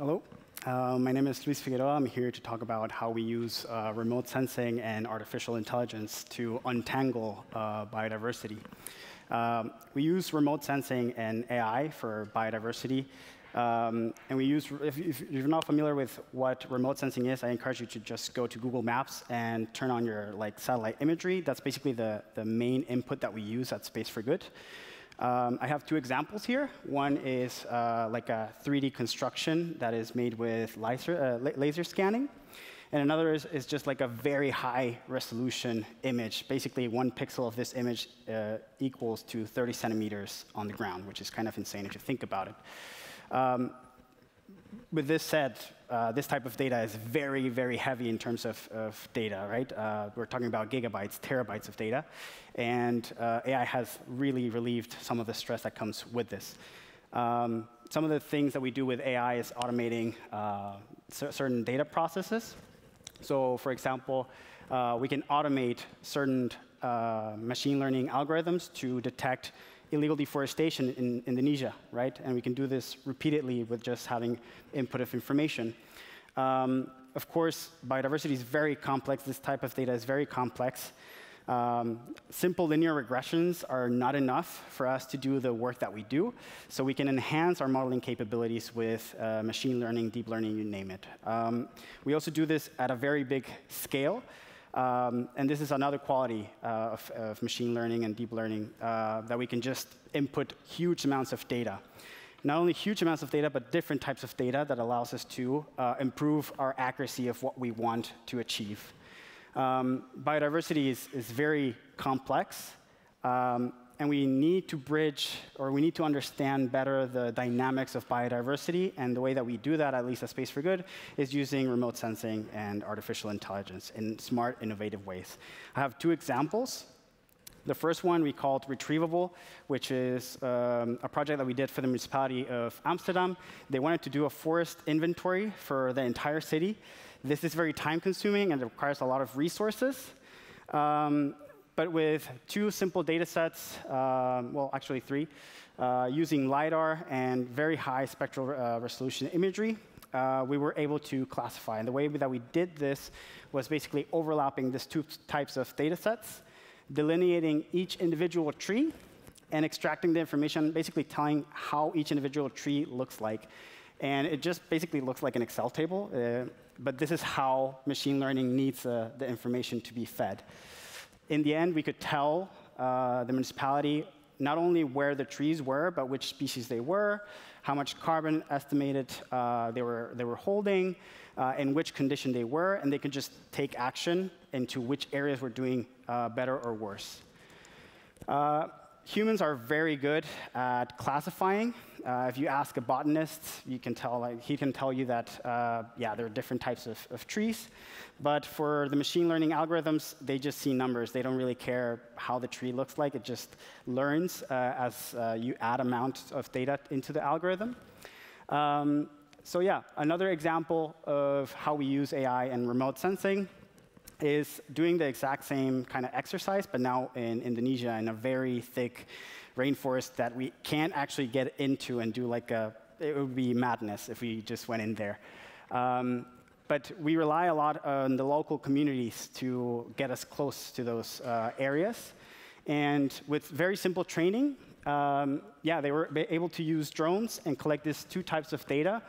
Hello. My name is Figueroa. I'm here to talk about how we use remote sensing and artificial intelligence to untangle biodiversity. We use remote sensing and AI for biodiversity. And we use, if you're not familiar with what remote sensing is, I encourage you to just go to Google Maps and turn on your satellite imagery. That's basically the main input that we use at Space4Good. I have two examples here. One is like a 3D construction that is made with laser scanning. And another is just like a very high resolution image. Basically, 1 pixel of this image equals to 30 centimeters on the ground, which is kind of insane if you think about it. With this said, this type of data is very, very heavy in terms of data, right? We're talking about gigabytes, terabytes of data. And AI has really relieved some of the stress that comes with this. Some of the things that we do with AI is automating certain data processes. So, for example, we can automate certain machine learning algorithms to detect illegal deforestation in Indonesia, right? And we can do this repeatedly with just having input of information. Of course, biodiversity is very complex. This type of data is very complex. Simple linear regressions are not enough for us to do the work that we do. So we can enhance our modeling capabilities with machine learning, deep learning, you name it. We also do this at a very big scale. And this is another quality of machine learning and deep learning, that we can just input huge amounts of data. Not only huge amounts of data, but different types of data that allows us to improve our accuracy of what we want to achieve. Biodiversity is very complex, and we need to bridge, or we need to understand better the dynamics of biodiversity. And the way that we do that, at least at Space4Good, is using remote sensing and artificial intelligence in smart, innovative ways. I have two examples. The first one we called Retrievable, which is a project that we did for the municipality of Amsterdam. They wanted to do a forest inventory for the entire city. This is very time-consuming and it requires a lot of resources. But with two simple data sets, well, actually 3, using LiDAR and very high spectral resolution imagery, we were able to classify. And the way that we did this was basically overlapping these 2 types of data sets, delineating each individual tree, and extracting the information, basically telling how each individual tree looks like. And it just basically looks like an Excel table. But this is how machine learning needs the information to be fed. In the end, we could tell the municipality not only where the trees were, but which species they were, how much carbon estimated they were holding, in which condition they were, and they could just take action into which areas were doing better or worse. Humans are very good at classifying. If you ask a botanist, you can tell, he can tell you that, yeah, there are different types of trees. But for the machine learning algorithms, they just see numbers. They don't really care how the tree looks like. It just learns as you add amounts of data into the algorithm. So yeah, another example of how we use AI and remote sensing is doing the exact same kind of exercise, but now in Indonesia in a very thick rainforest that we can't actually get into and do like it would be madness if we just went in there. But we rely a lot on the local communities to get us close to those areas. And with very simple training, yeah, they were able to use drones and collect these 2 types of data.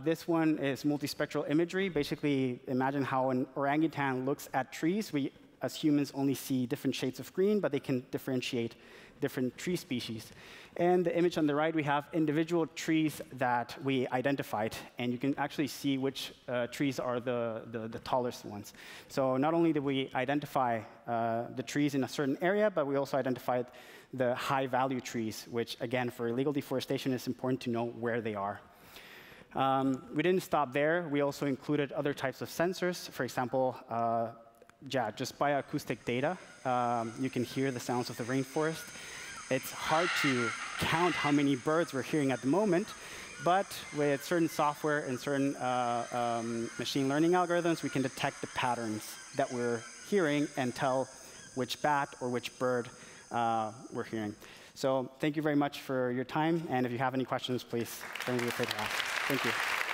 This one is multispectral imagery. Basically, imagine how an orangutan looks at trees. We, as humans, only see different shades of green, but they can differentiate different tree species. And the image on the right, we have individual trees that we identified. And you can actually see which trees are the tallest ones. So not only did we identify the trees in a certain area, but we also identified the high-value trees, which, again, for illegal deforestation, it's important to know where they are. We didn't stop there. We also included other types of sensors. For example, yeah, just bioacoustic data. You can hear the sounds of the rainforest. It's hard to count how many birds we're hearing at the moment, but with certain software and certain machine learning algorithms, we can detect the patterns that we're hearing and tell which bat or which bird we're hearing. So thank you very much for your time. And if you have any questions, please don't hesitate to ask. Thank you.